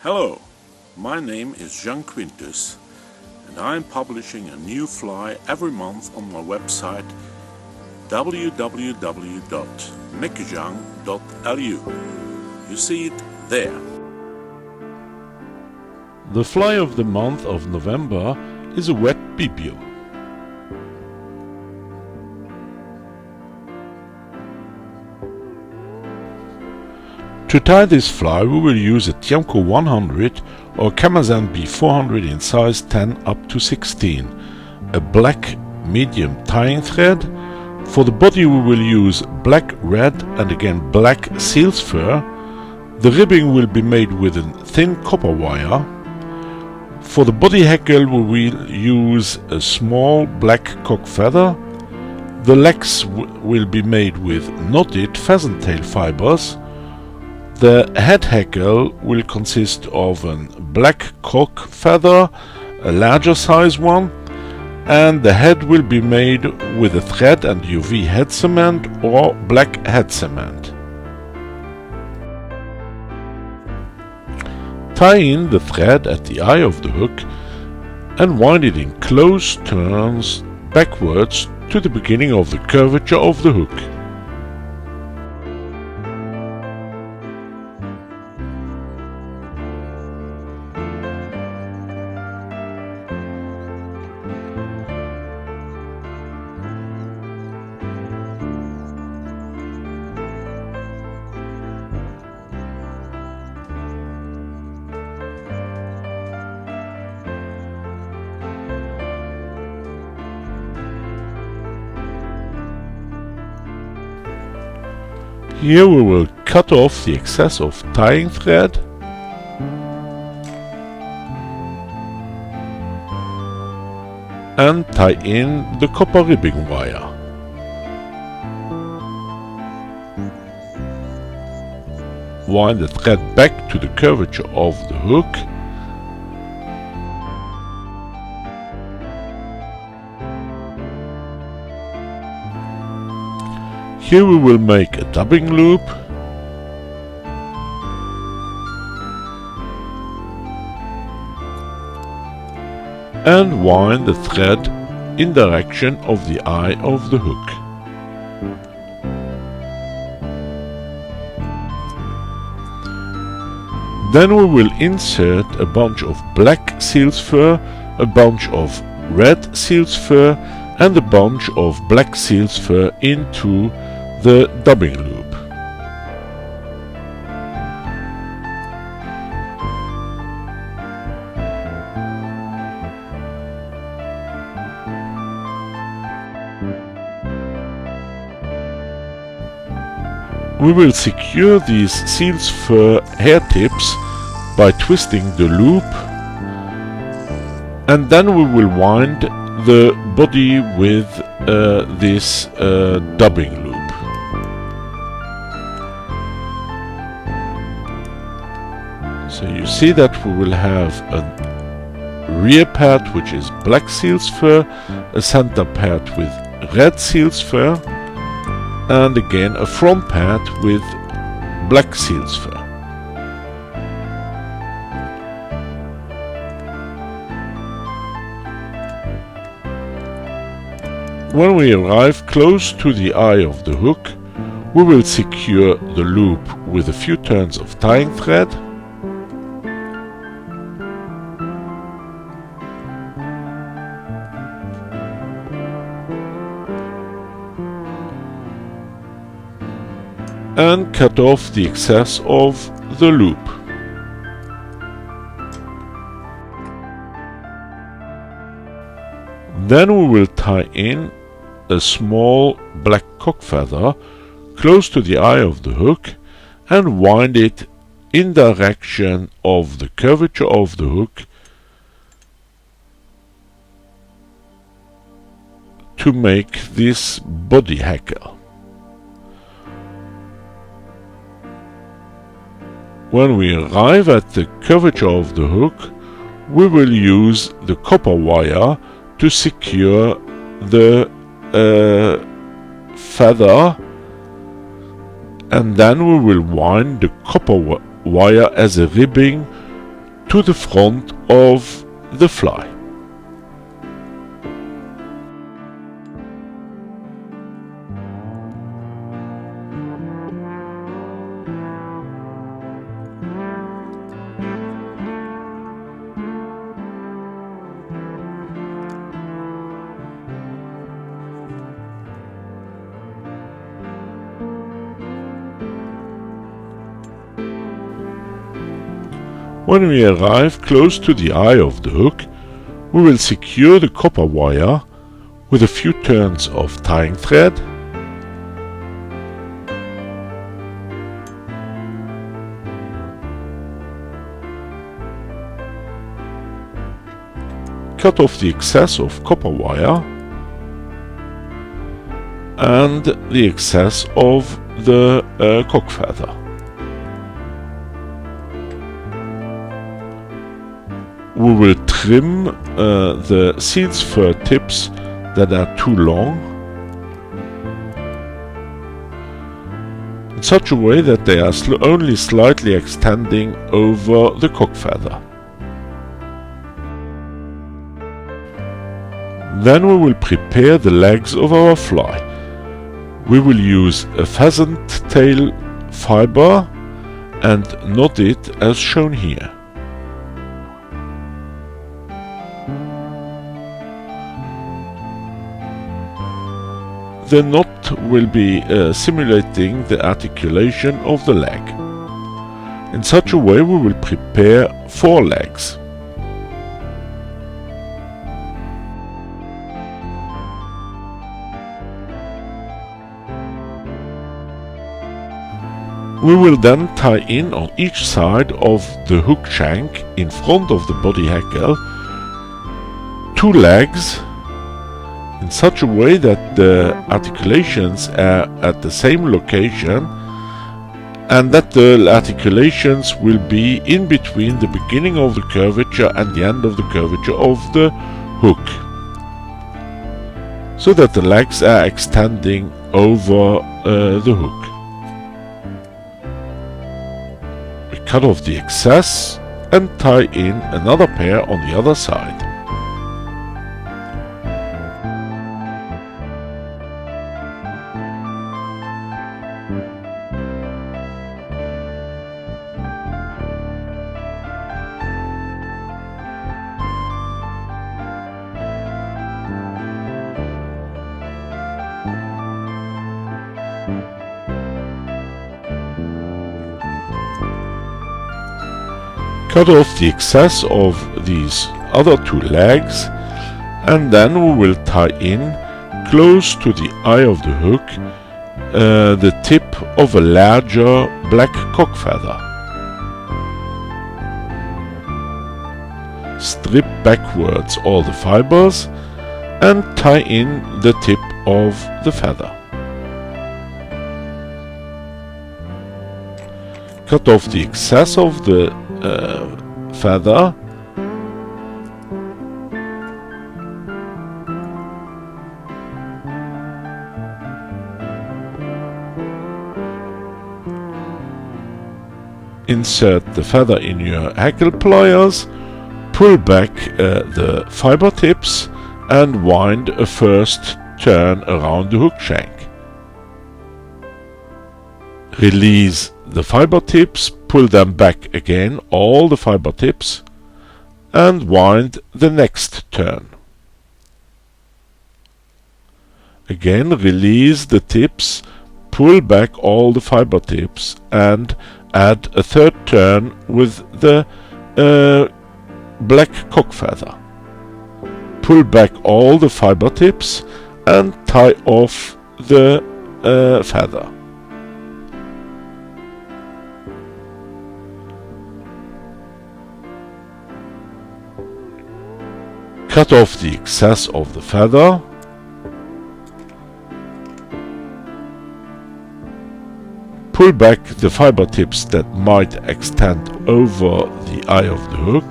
Hello, my name is Jean Quintus and I am publishing a new fly every month on my website www.meckejang.lu. You see it there. The fly of the month of November is a wet bibio. To tie this fly we will use a Tiamco 100 or Camazan B400 in size 10 up to 16, a black medium tying thread. For the body we will use black, red and again black seal's fur. The ribbing will be made with a thin copper wire. For the body hackle we will use a small black cock feather. The legs will be made with knotted pheasant tail fibers. The head hackle will consist of a black cock feather, a larger size one, and the head will be made with a thread and UV head cement or black head cement. Tie in the thread at the eye of the hook and wind it in close turns backwards to the beginning of the curvature of the hook. Here we will cut off the excess of tying thread and tie in the copper ribbing wire. Wind the thread back to the curvature of the hook . Here we will make a dubbing loop and wind the thread in direction of the eye of the hook. Then we will insert a bunch of black seal's fur, a bunch of red seal's fur and a bunch of black seal's fur into the dubbing loop. We will secure these seal's fur hair tips by twisting the loop, and then we will wind the body with this dubbing loop. So you see that we will have a rear part which is black seal's fur, a center part with red seal's fur, and again a front part with black seal's fur. When we arrive close to the eye of the hook, we will secure the loop with a few turns of tying thread . And cut off the excess of the loop. Then we will tie in a small black cock feather close to the eye of the hook and wind it in direction of the curvature of the hook to make this body hackle. When we arrive at the curvature of the hook, we will use the copper wire to secure the feather, and then we will wind the copper wire as a ribbing to the front of the fly. When we arrive close to the eye of the hook, we will secure the copper wire with a few turns of tying thread, cut off the excess of copper wire and the excess of the cock feather. We will trim the seal's fur tips that are too long in such a way that they are only slightly extending over the cock feather. Then we will prepare the legs of our fly. We will use a pheasant tail fiber and knot it as shown here. The knot will be simulating the articulation of the leg. In such a way we will prepare 4 legs. We will then tie in on each side of the hook shank in front of the body hackle 2 legs in such a way that the articulations are at the same location and that the articulations will be in between the beginning of the curvature and the end of the curvature of the hook, so that the legs are extending over the hook. We cut off the excess and tie in another pair on the other side. Cut off the excess of these other 2 legs and then we will tie in close to the eye of the hook the tip of a larger black cock feather. Strip backwards all the fibers and tie in the tip of the feather. Cut off the excess of the feather insert the feather in your hackle pliers, pull back the fiber tips and wind a first turn around the hook shank. Release the fiber tips, pull them back again, all the fiber tips, and wind the next turn. Again release the tips, pull back all the fiber tips and add a third turn with the black cock feather. Pull back all the fiber tips and tie off the feather. Cut off the excess of the feather. Pull back the fiber tips that might extend over the eye of the hook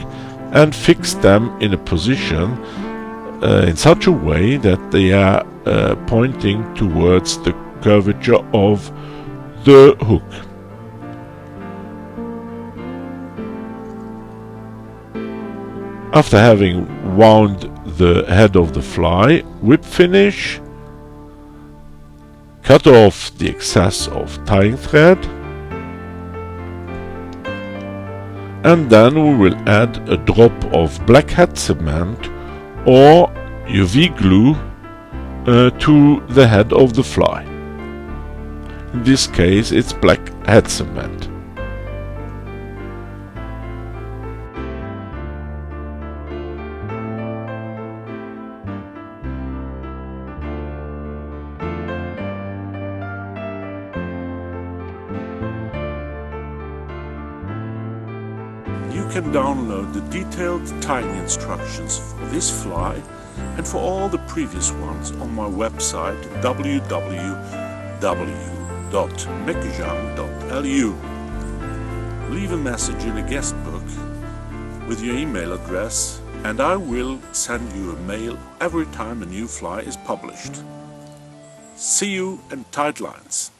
and fix them in a position in such a way that they are pointing towards the curvature of the hook. After having wound the head of the fly, whip finish, cut off the excess of tying thread, and then we will add a drop of black head cement or UV glue to the head of the fly. In this case it's black head cement. You can download the detailed tying instructions for this fly and for all the previous ones on my website www.meckejang.lu. Leave a message in a guest book with your email address and I will send you a mail every time a new fly is published. See you in tight lines.